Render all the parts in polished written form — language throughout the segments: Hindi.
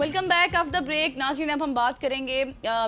Welcome back after the break. नाज़रीन, अब हम बात करेंगे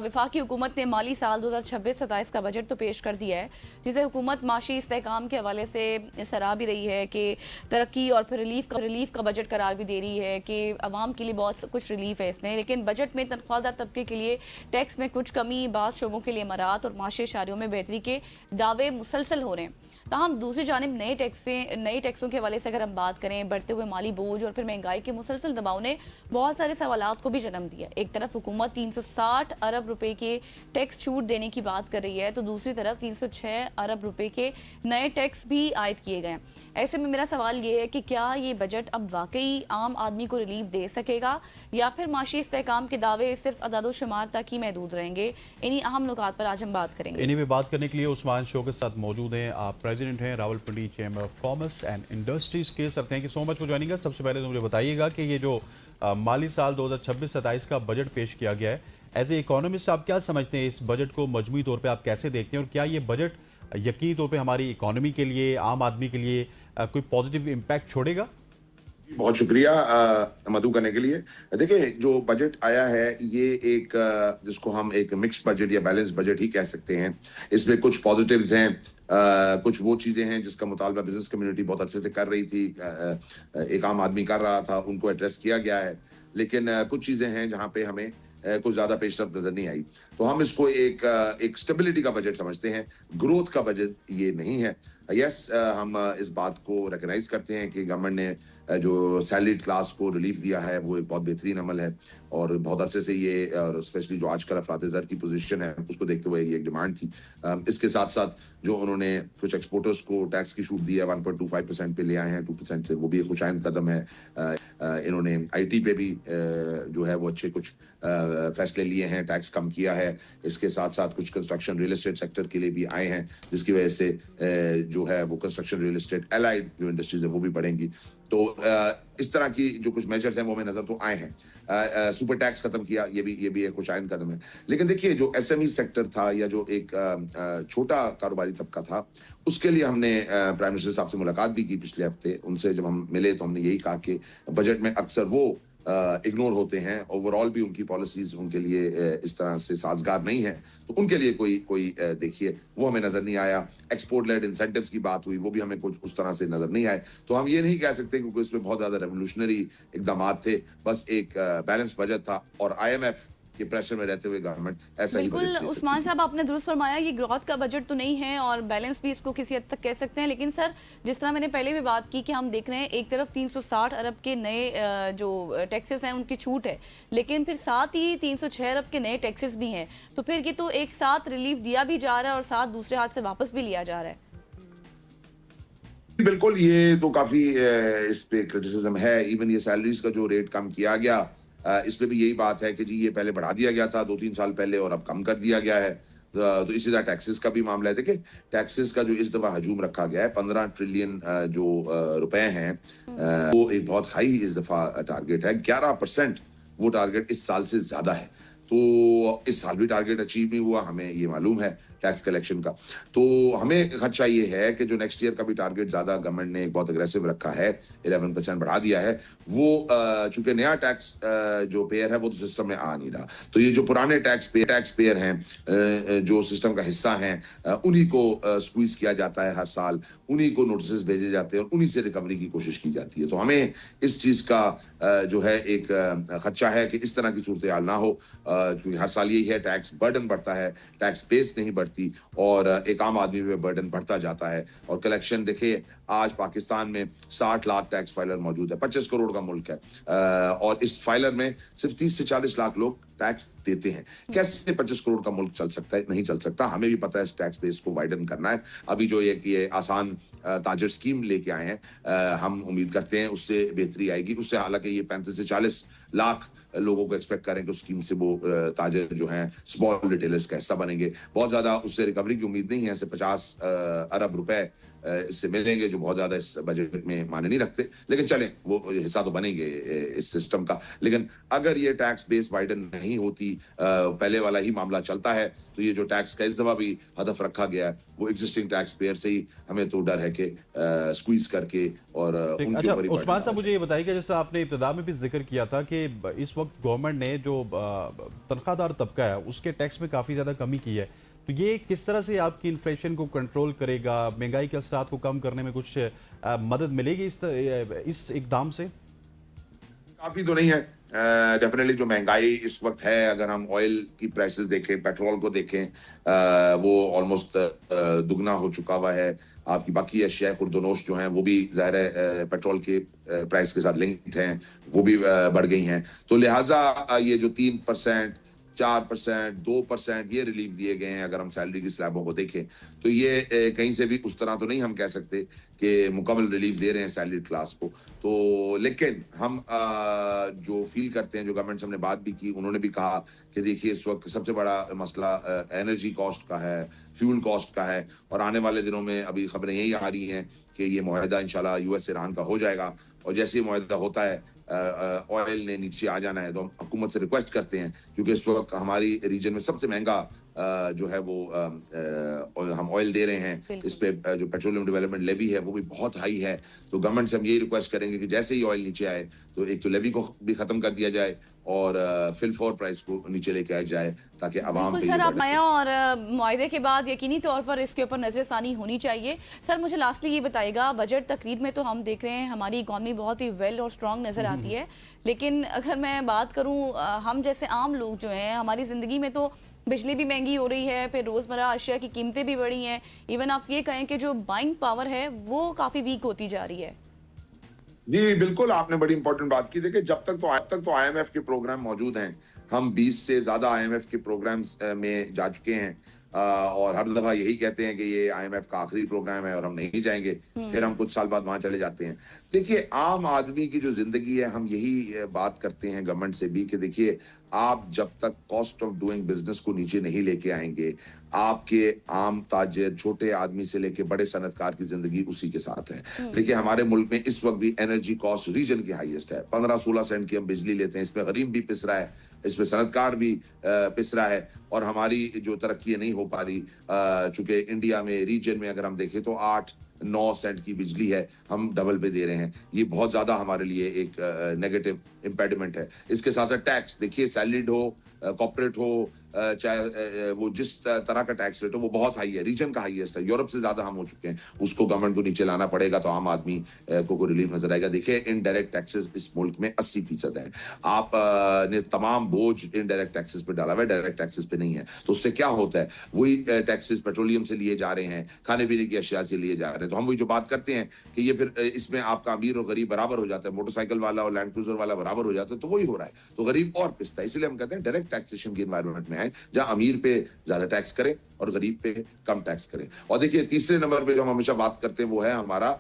वफाकी हुकूमत ने माली साल 2026-27 का बजट तो पेश कर दिया है, जिसे हुकूमत माशी इस्तेहकाम के हवाले से सराह भी रही है कि तरक्की और फिर रिलीफ का बजट करार भी दे रही है कि आवाम के लिए बहुत कुछ रिलीफ है इसमें। लेकिन बजट में तनख्वाहदार तबके के लिए टैक्स में कुछ कमी, बाद शोबों के लिए इमारात और माशी इशारियों में बेहतरी के दावे मुसलसल हो रहे हैं। ताहम दूसरी जानिब नए टैक्सों के हवाले से अगर हम बात करें, बढ़ते हुए माली बोझ और फिर महंगाई के मुसलसल दबाव ने बहुत सारे सवालात को भी जन्म दिया। एक तरफ हुकूमत 360 अरब रुपए के टैक्स छूट देने की बात कर रही है, तो दूसरी तरफ 306 अरब रुपए के नए टैक्स भी आयद किए गए। ऐसे में मेरा सवाल ये है कि क्या ये बजट अब वाकई आम आदमी को रिलीफ दे सकेगा या फिर माशी इस्तेहकाम के दावे सिर्फ अदाद-ओ-शुमार तक ही महदूद रहेंगे। इन्हीं अहम नुकात पर आज हम बात करेंगे। इन्हीं पे बात करने के लिए उस्मान शो के साथ मौजूद हैं। आप प्रेसिडेंट हैं Rawalpindi chamber of commerce and industries के। Sir, thank you so much for joining us. सबसे पहले तो मुझे बताइएगा कि ये जो माली साल 2026-27 का बजट पेश किया गया है, एज ए इकोनॉमिस्ट आप क्या समझते हैं? इस बजट को मजमूई तौर पे आप कैसे देखते हैं और क्या ये बजट यकीनी तौर पे हमारी इकोनॉमी के लिए, आम आदमी के लिए कोई पॉजिटिव इम्पैक्ट छोड़ेगा? बहुत शुक्रिया मधु करने के लिए। देखिए, जो बजट आया है ये एक जिसको हम एक मिक्स बजट या बैलेंस बजट ही कह सकते हैं। इसमें कुछ पॉजिटिव्स हैं, कुछ वो चीजें हैं जिसका मुतालबा बिजनेस कम्युनिटी बहुत अच्छे से कर रही थी, एक आम आदमी कर रहा था, उनको एड्रेस किया गया है। लेकिन कुछ चीजें हैं जहां पे हमें कुछ ज्यादा पेशरफ्त नजर नहीं आई, तो हम इसको एक स्टेबिलिटी का बजट समझते हैं, ग्रोथ का बजट ये नहीं है। यस, हम इस बात को रिकग्नाइज करते हैं कि गवर्नमेंट ने जो सैलरीड क्लास को रिलीफ दिया है वो एक बहुत बेहतरीन अमल है और बहुत अरसे से ये, और स्पेशली जो आजकल अफरात-ए-ज़र की पोजीशन है उसको देखते हुए ये एक डिमांड थी। इसके साथ साथ जो उन्होंने कुछ एक्सपोर्टर्स को टैक्स की छूट दी है, 1.25% पे ले आए हैं 2% से, वो भी एक खुशाइंद कदम है। इन्होंने आईटी पे भी जो है वो अच्छे कुछ फैसले लिए हैं, टैक्स कम किया है। इसके साथ साथ कुछ कंस्ट्रक्शन रियल एस्टेट सेक्टर के लिए भी आए हैं, जिसकी वजह से जो है वो कंस्ट्रक्शन रियल एस्टेट एलाइड जो इंडस्ट्रीज है वो भी बढ़ेंगी। तो इस तरह की जो कुछ मेजर्स हैं वो हमें नजर तो आए हैं। सुपर टैक्स खत्म किया, ये भी एक खुशाइंद कदम है। लेकिन देखिए, जो एसएमई सेक्टर था या जो एक छोटा कारोबारी तबका था, उसके लिए हमने प्राइम मिनिस्टर साहब से मुलाकात भी की पिछले हफ्ते। उनसे जब हम मिले तो हमने यही कहा कि बजट में अक्सर वो इग्नोर होते हैं, ओवरऑल भी उनकी पॉलिसीज उनके लिए इस तरह से साजगार नहीं है, तो उनके लिए कोई देखिए वो हमें नजर नहीं आया। एक्सपोर्ट लेड इंसेंटिव्स की बात हुई, वो भी हमें कुछ उस तरह से नजर नहीं आए। तो हम ये नहीं कह सकते क्योंकि इसमें बहुत ज्यादा रेवोल्यूशनरी इकदाम थे, बस एक बैलेंस बजट था और आईएमएफ के प्रेशर में रहते हुए गवर्नमेंट ऐसा ही बिल्कुल उस्मान साहब, आपने दुरुस्त फरमाया, ये ग्रोथ का बजट तो नहीं है और बैलेंस भी इसको किसी हद तक कह सकते हैं। लेकिन सर, जिस तरह मैंने पहले भी बात की कि हम देख रहे हैं एक तरफ 360 अरब के नए जो टैक्सेस हैं उनकी छूट है, लेकिन फिर साथ ही 306 अरब के नए टैक्सेस भी हैं। तो फिर ये तो एक साथ रिलीफ दिया भी जा रहा है और साथ दूसरे हाथ से वापस भी लिया जा रहा है। बिल्कुल, ये तो काफी इस पे क्रिटिसिज्म है। इवन ये सैलरीज का जो रेट कम किया गया, इस पे भी यही बात है कि जी ये पहले बढ़ा दिया गया था 2-3 साल पहले और अब कम कर दिया गया है। तो इसी तरह टैक्सेस का भी मामला है। देखिए, टैक्सेस का जो इस दफा हजूम रखा गया है 15 ट्रिलियन जो रुपए हैं, वो एक बहुत हाई इस दफा टारगेट है। 11% वो टारगेट इस साल से ज्यादा है। तो इस साल भी टारगेट अचीव नहीं हुआ, हमें ये मालूम है टैक्स कलेक्शन का। तो हमें खदशा ये है कि जो नेक्स्ट ईयर का भी टारगेट ज्यादा गवर्नमेंट ने एक बहुत अग्रेसिव रखा है, 11% बढ़ा दिया है, वो चूंकि नया टैक्स जो पेयर है वो तो सिस्टम में आ नहीं रहा, तो ये जो पुराने टैक्स पेयर हैं जो सिस्टम का हिस्सा हैं, उन्हीं को स्क्वीज किया जाता है हर साल, उन्हीं को नोटिस भेजे जाते हैं और उन्हीं से रिकवरी की कोशिश की जाती है। तो हमें इस चीज का जो है एक खदशा है कि इस तरह की सूरत हाल ना हो, क्योंकि हर साल यही है, टैक्स बर्डन बढ़ता है, टैक्स बेस नहीं बढ़ती और एक आम आदमी पे बर्डन बढ़ता जाता है। और कलेक्शन देखिए, आज पाकिस्तान में 60 लाख टैक्स फाइलर मौजूद है, 25 करोड़ का मुल्क है, और इस फाइलर में सिर्फ 30 से 40 लाख लोग टैक्स देते हैं। कैसे 25 करोड़ का मुल्क चल सकता है? नहीं चल सकता। हमें भी पता है इस टैक्स बेस को वाइडन करना है। अभी जो ये आसान ताजर स्कीम लेके आए हैं, हम उम्मीद करते हैं उससे बेहतरी आएगी। उससे हालांकि ये 35 से 40 लाख लोगों को एक्सपेक्ट करें कि उस स्कीम से वो ताजर जो हैं स्मॉल रिटेलर्स का हिस्सा बनेंगे। बहुत ज्यादा उससे रिकवरी की उम्मीद नहीं है। ऐसे 50 अरब रुपए इससे मिलेंगे जो बहुत ज्यादा इस बजट में माने नहीं रखते, लेकिन चलें वो हिस्सा तो बनेंगे इस सिस्टम का। लेकिन अगर ये टैक्स बेस वाइडन नहीं होती, पहले वाला ही मामला चलता है, तो ये जो टैक्स का इस दफा भी हदफ रखा गया है वो एग्जिस्टिंग टैक्स पेयर से ही हमें तो डर है कि स्क्वीज करके और उनके अच्छा, ऊपर ही उस्मान burden साहब मुझे ये बताइएगा, जैसे आपने इब्तिदा में भी जिक्र किया था कि इस वक्त गवर्नमेंट ने जो तनख्वाहदार तबका है उसके टैक्स में काफ़ी ज़्यादा कमी की है, तो ये किस तरह से आपकी इन्फ्लेशन को कंट्रोल करेगा, महंगाई के असरात को कम करने में कुछ मदद मिलेगी इस इकदाम से? काफी तो नहीं है। डेफिनेटली जो महंगाई इस वक्त है, अगर हम ऑयल की प्राइसेस देखें, पेट्रोल को देखें, वो ऑलमोस्ट दुगना हो चुका हुआ है। आपकी बाकी अशिया खुर्दनोश जो हैं वो भी ज़ाहिर है पेट्रोल के प्राइस के साथ लिंक्ड हैं, वो भी बढ़ गई हैं। तो लिहाजा ये जो 3%, 4%, 2% ये रिलीफ दिए गए हैं, अगर हम सैलरी की स्लैबों को देखें तो ये कहीं से भी उस तरह तो नहीं हम कह सकते कि मुकम्मल रिलीफ दे रहे हैं सैलरी क्लास को। तो लेकिन हम जो फील करते हैं, जो गवर्नमेंट से हमने बात भी की, उन्होंने भी कहा कि देखिए इस वक्त सबसे बड़ा मसला एनर्जी कॉस्ट का है, फ्यूल कॉस्ट का है, और आने वाले दिनों में अभी खबरें यही आ रही हैं कि ये मुआहदा इंशाल्लाह यूएस ईरान का हो जाएगा, और जैसे ही मुआहदा होता है ऑयल ने नीचे आ जाना है, तो हम हुकूमत से रिक्वेस्ट करते हैं, क्योंकि इस वक्त हमारी रीजन में सबसे महंगा जो है वो हम ऑयल दे रहे हैं, इस पे जो पेट्रोलियम डेवलपमेंट लेवी है वो भी बहुत हाई है। तो गवर्नमेंट से हम यही रिक्वेस्ट करेंगे कि जैसे ही ऑयल नीचे आए तो एक तो लेवी को भी खत्म कर दिया जाए और फिल फॉर प्राइस को नीचे लेके आया जाए, ताकि आवाम पे सर ये आप burden- नया और मुआहदे के बाद यकीनी तौर पर इसके ऊपर नजरसानी होनी चाहिए। सर मुझे लास्टली ये बताइएगा, बजट तकरीर में तो हम देख रहे हैं हमारी इकॉनमी बहुत ही वेल और स्ट्रांग नजर आती है, लेकिन अगर मैं बात करूं हम जैसे आम लोग जो हैं, हमारी जिंदगी में तो बिजली भी महंगी हो रही है, फिर रोजमर्रा अशिया की कीमतें भी बढ़ी हैं, इवन आप ये कहें कि जो बाइंग पावर है वो काफी वीक होती जा रही है। जी बिल्कुल, आपने बड़ी इंपॉर्टेंट बात की। देखिए जब तक तो आईएमएफ के प्रोग्राम मौजूद हैं, हम 20 से ज्यादा आईएमएफ के प्रोग्राम्स में जा चुके हैं, और हर दफा यही कहते हैं कि ये आईएमएफ का आखिरी प्रोग्राम है और हम नहीं जाएंगे, फिर हम कुछ साल बाद वहां चले जाते हैं। देखिए आम आदमी की जो जिंदगी है, हम यही बात करते हैं गवर्नमेंट से भी कि देखिए आप जब तक कॉस्ट ऑफ डूइंग बिजनेस को नीचे नहीं लेके आएंगे, आपके आम ताजिर, छोटे आदमी से लेके बड़े सनतकार की जिंदगी उसी के साथ है। देखिए हमारे मुल्क में इस वक्त भी एनर्जी कॉस्ट रीजन की हाईएस्ट है, 15-16 सेंट की हम बिजली लेते हैं, इसमें गरीब भी पिस रहा है, इसमें सनतकार भी पिस रहा है, और हमारी जो तरक्की नहीं हो पा रही, चूंकि इंडिया में रीजन में अगर हम देखें तो 8-9 सेंट की बिजली है, हम डबल पे दे रहे हैं। ये बहुत ज्यादा हमारे लिए एक नेगेटिव इम्पेडिमेंट है। इसके साथ साथ टैक्स देखिए, सैलरीड हो, कॉर्पोरेट हो, चाहे वो जिस तरह का टैक्स रेट हो वो बहुत हाई है, रीजन का हाईएस्ट है, यूरोप से ज्यादा हम हो चुके हैं। उसको गवर्नमेंट को नीचे लाना पड़ेगा तो आम आदमी को रिलीफ नजर आएगा। देखिए इनडायरेक्ट टैक्सेस इस मुल्क में 80% है, आप ने तमाम बोझ इनडायरेक्ट टैक्सेस पे डाला हुआ है, डायरेक्ट टैक्सेस पे नहीं है। तो उससे क्या होता है, वही टैक्सेस पेट्रोलियम से लिए जा रहे हैं, खाने पीने की अशिया से लिए जा रहे हैं। तो हम वही जो बात करते हैं कि ये फिर इसमें आपका अमीर और गरीब बराबर हो जाता है, मोटरसाइकिल वाला और लैंड क्रूजर वाला बराबर हो जाता है, तो वही हो रहा है, तो गरीब और पिसता है। इसलिए हम कहते हैं डायरेक्ट टैक्सेशन की एनवायरनमेंट में आए, जहां अमीर पे ज्यादा टैक्स करें और गरीब पे कम टैक्स करें। और देखिए तीसरे नंबर पे जो हम हमेशा बात करते हैं वो है हमारा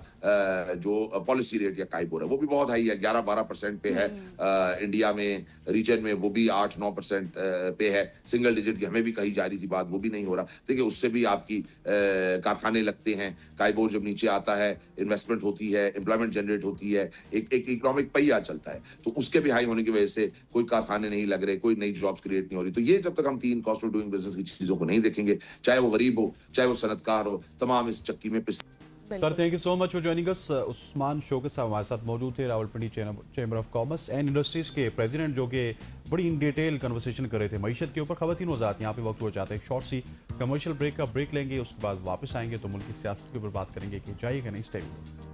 जो पॉलिसी रेट या काइबोर है, वो भी बहुत हाई है, 11-12% पे है। इंडिया में रीजन में वो भी 8-9% पे है, सिंगल डिजिट की हमें भी कही जा रही थी बात, वो भी नहीं हो रहा। देखिए उससे भी आपकी कारखाने लगते हैं, काइबोर जब नीचे आता है, इन्वेस्टमेंट होती है, एम्प्लॉयमेंट जनरेट होती है, एक इकोनॉमिक पहिया चलता है, तो उसके भी हाई होने की वजह से कोई कारखाने नहीं लग रहे, कोई नई जॉब्स क्रिएट नहीं हो रही। तो ये जब तक हम 3 कॉस्ट ऑफ डूइंग बिजनेस की चीजों को नहीं देखेंगे, चाहे वो गरीब हो चाहे वो सनतकार हो, तमाम इस चक्की में पिस। Sir thank you so much for joining us. Usman Shaukat साहब हमारे साथ मौजूद थे, Rawalpindi chamber of commerce and industries के प्रेसिडेंट, जो कि बड़ी इन डिटेल कन्वर्सेशन कर रहे थे मईशत के ऊपर। खवातीन वज़ात यहाँ पे वक्त हो जाते हैं, शॉर्ट सी कमर्शियल ब्रेक का ब्रेक लेंगे, उसके बाद वापस आएंगे तो मुल्क की सियासत के ऊपर बात करेंगे कि जाइएगा नहीं, स्टे विद अस।